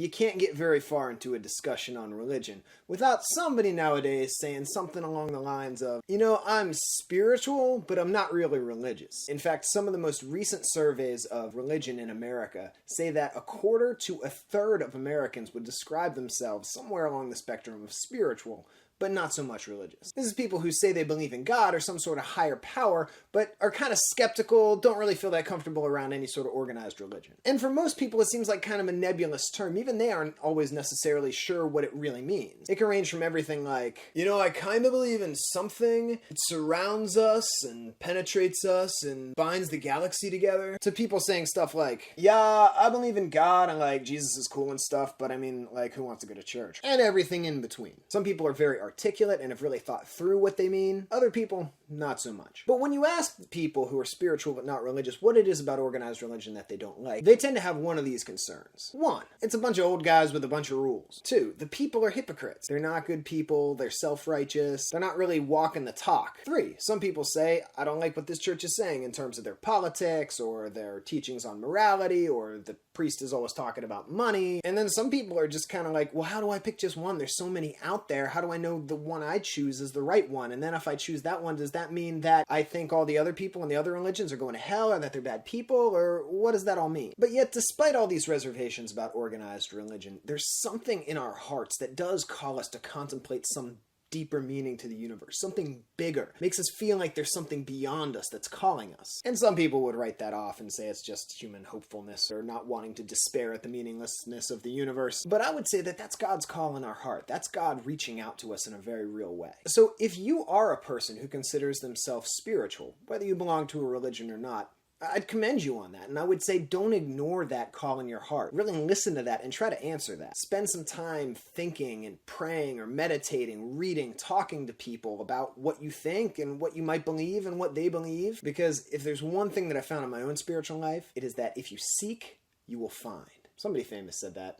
You can't get very far into a discussion on religion without somebody nowadays saying something along the lines of, I'm spiritual, but I'm not really religious. In fact, some of the most recent surveys of religion in America say that a quarter to a third of Americans would describe themselves somewhere along the spectrum of spiritual, but not so much religious. This is people who say they believe in God or some sort of higher power, but are kind of skeptical, don't really feel that comfortable around any sort of organized religion. And for most people, it seems like kind of a nebulous term. Even they aren't always necessarily sure what it really means. It can range from everything like, I kind of believe in something, it surrounds us and penetrates us and binds the galaxy together, to people saying stuff like, yeah, I believe in God and like Jesus is cool and stuff, but I mean, like, who wants to go to church? And everything in between. Some people are very articulate and have really thought through what they mean. Other people, not so much. But when you ask people who are spiritual but not religious what it is about organized religion that they don't like, they tend to have one of these concerns. 1, it's a bunch of old guys with a bunch of rules. 2, the people are hypocrites. They're not good people, they're self-righteous, they're not really walking the talk. 3, some people say, I don't like what this church is saying in terms of their politics or their teachings on morality, or the priest is always talking about money. And then some people are just kind of like, well, how do I pick just one? There's so many out there. How do I know the one I choose is the right one? And then if I choose that one, does that mean that I think all the other people in the other religions are going to hell, or that they're bad people, or what does that all mean? But yet, despite all these reservations about organized religion, there's something in our hearts that does call us to contemplate some deeper meaning to the universe, something bigger, makes us feel like there's something beyond us that's calling us. And some people would write that off and say it's just human hopefulness or not wanting to despair at the meaninglessness of the universe. But I would say that that's God's call in our heart. That's God reaching out to us in a very real way. So if you are a person who considers themselves spiritual, whether you belong to a religion or not, I'd commend you on that, and I would say don't ignore that call in your heart. Really listen to that and try to answer that. Spend some time thinking and praying or meditating, reading, talking to people about what you think and what you might believe and what they believe. Because if there's one thing that I found in my own spiritual life, it is that if you seek, you will find. Somebody famous said that.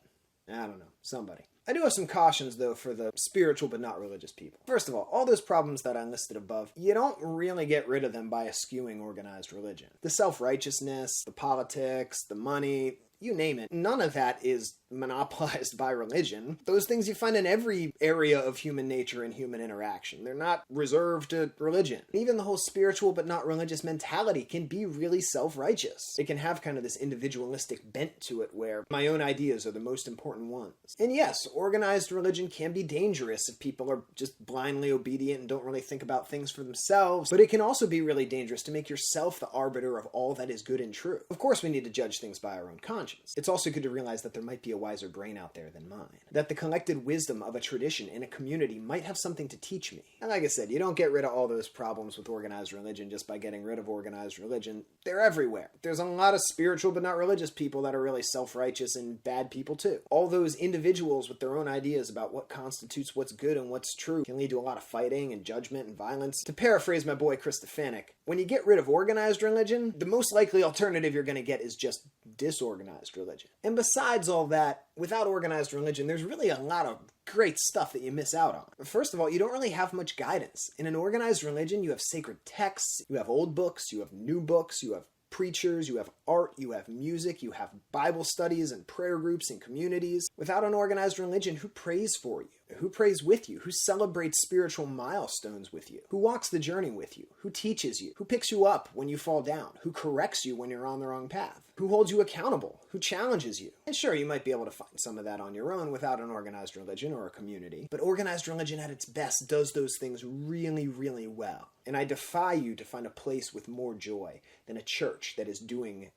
I don't know. Somebody. I do have some cautions, though, for the spiritual but not religious people. First of all those problems that I listed above, you don't really get rid of them by eschewing organized religion. The self-righteousness, the politics, the money, you name it. None of that is monopolized by religion. Those things you find in every area of human nature and human interaction. They're not reserved to religion. Even the whole spiritual but not religious mentality can be really self-righteous. It can have kind of this individualistic bent to it where my own ideas are the most important ones. And yes, organized religion can be dangerous if people are just blindly obedient and don't really think about things for themselves, but it can also be really dangerous to make yourself the arbiter of all that is good and true. Of course, we need to judge things by our own conscience. It's also good to realize that there might be a wiser brain out there than mine. That the collected wisdom of a tradition in a community might have something to teach me. And like I said, you don't get rid of all those problems with organized religion just by getting rid of organized religion. They're everywhere. There's a lot of spiritual but not religious people that are really self-righteous and bad people too. All those individuals with their own ideas about what constitutes what's good and what's true can lead to a lot of fighting and judgment and violence. To paraphrase my boy Chris Stefanik, when you get rid of organized religion, the most likely alternative you're going to get is just disorganized religion. And besides all that, without organized religion, there's really a lot of great stuff that you miss out on. First of all, you don't really have much guidance. In an organized religion, you have sacred texts, you have old books, you have new books, you have preachers, you have art, you have music, you have Bible studies and prayer groups and communities. Without an organized religion, who prays for you? Who prays with you? Who celebrates spiritual milestones with you? Who walks the journey with you? Who teaches you? Who picks you up when you fall down? Who corrects you when you're on the wrong path? Who holds you accountable? Who challenges you? And sure, you might be able to find some of that on your own without an organized religion or a community, but organized religion at its best does those things really, really well. And I defy you to find a place with more joy than a church that is doing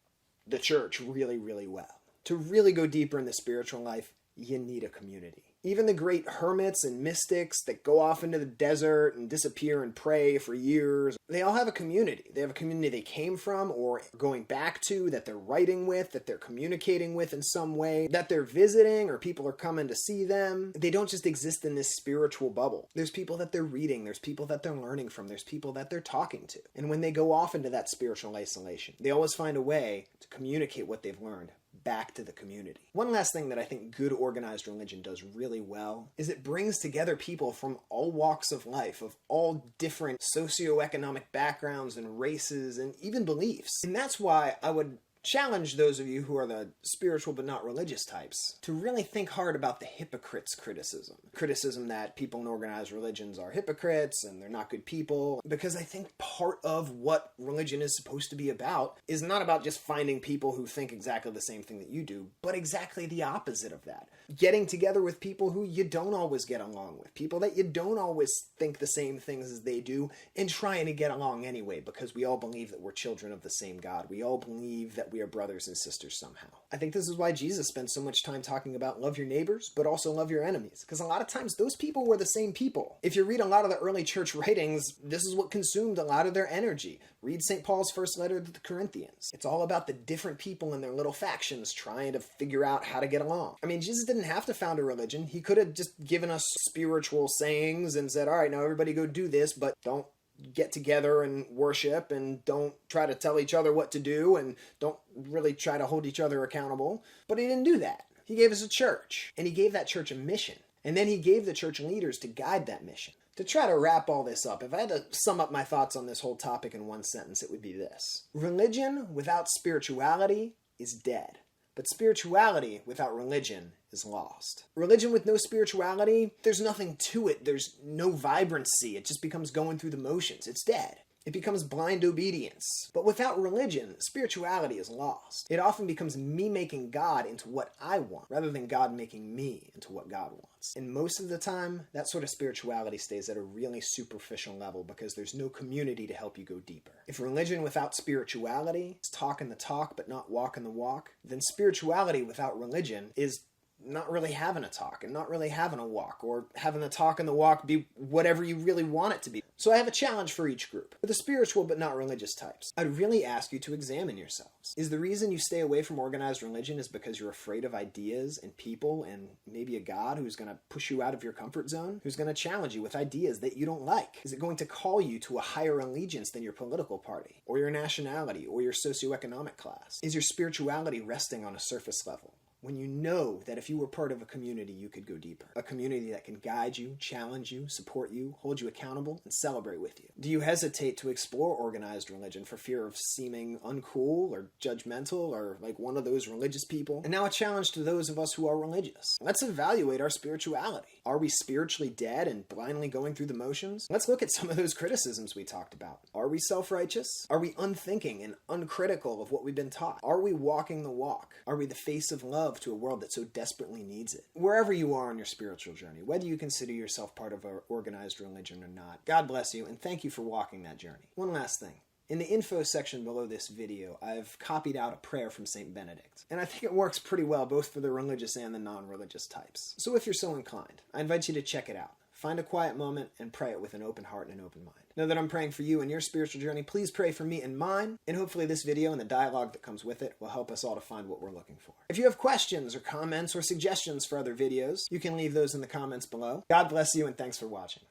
the church really, really well. To really go deeper in the spiritual life, you need a community. Even the great hermits and mystics that go off into the desert and disappear and pray for years, they all have a community. They have a community they came from or going back to, that they're writing with, that they're communicating with in some way, that they're visiting or people are coming to see them. They don't just exist in this spiritual bubble. There's people that they're reading, there's people that they're learning from, there's people that they're talking to. And when they go off into that spiritual isolation, they always find a way to communicate what they've learned back to the community. One last thing that I think good organized religion does really well is it brings together people from all walks of life, of all different socioeconomic backgrounds and races and even beliefs. And that's why I would challenge those of you who are the spiritual but not religious types to really think hard about the hypocrites criticism. Criticism that people in organized religions are hypocrites and they're not good people. Because I think part of what religion is supposed to be about is not about just finding people who think exactly the same thing that you do, but exactly the opposite of that. Getting together with people who you don't always get along with, people that you don't always think the same things as they do, and trying to get along anyway, because we all believe that we're children of the same God. We all believe that we are brothers and sisters somehow. I think this is why Jesus spent so much time talking about love your neighbors, but also love your enemies, because a lot of times those people were the same people. If you read a lot of the early church writings, this is what consumed a lot of their energy. Read St. Paul's first letter to the Corinthians. It's all about the different people in their little factions trying to figure out how to get along. I mean, Jesus didn't have to found a religion. He could have just given us spiritual sayings and said, all right, now everybody go do this, but don't get together and worship, and don't try to tell each other what to do, and don't really try to hold each other accountable. But he didn't do that. He gave us a church, and he gave that church a mission. And then he gave the church leaders to guide that mission. To try to wrap all this up, if I had to sum up my thoughts on this whole topic in one sentence, it would be this. Religion without spirituality is dead. But spirituality without religion is lost. Religion with no spirituality, there's nothing to it. There's no vibrancy. It just becomes going through the motions. It's dead. It becomes blind obedience. But without religion, spirituality is lost. It often becomes me making God into what I want, rather than God making me into what God wants. And most of the time, that sort of spirituality stays at a really superficial level because there's no community to help you go deeper. If religion without spirituality is talking the talk but not walking the walk, then spirituality without religion is not really having a talk and not really having a walk, or having the talk and the walk be whatever you really want it to be. So I have a challenge for each group. For the spiritual but not religious types, I'd really ask you to examine yourselves. Is the reason you stay away from organized religion is because you're afraid of ideas and people and maybe a God who's going to push you out of your comfort zone, who's going to challenge you with ideas that you don't like? Is it going to call you to a higher allegiance than your political party, or your nationality, or your socioeconomic class? Is your spirituality resting on a surface level, when you know that if you were part of a community, you could go deeper? A community that can guide you, challenge you, support you, hold you accountable, and celebrate with you. Do you hesitate to explore organized religion for fear of seeming uncool or judgmental or like one of those religious people? And now a challenge to those of us who are religious. Let's evaluate our spirituality. Are we spiritually dead and blindly going through the motions? Let's look at some of those criticisms we talked about. Are we self-righteous? Are we unthinking and uncritical of what we've been taught? Are we walking the walk? Are we the face of love to a world that so desperately needs it? Wherever you are on your spiritual journey, whether you consider yourself part of an organized religion or not, God bless you and thank you for walking that journey. One last thing. In the info section below this video, I've copied out a prayer from St. Benedict, and I think it works pretty well both for the religious and the non-religious types. So if you're so inclined, I invite you to check it out. Find a quiet moment and pray it with an open heart and an open mind. Know that I'm praying for you and your spiritual journey. Please pray for me and mine, and hopefully this video and the dialogue that comes with it will help us all to find what we're looking for. If you have questions or comments or suggestions for other videos, you can leave those in the comments below. God bless you and thanks for watching.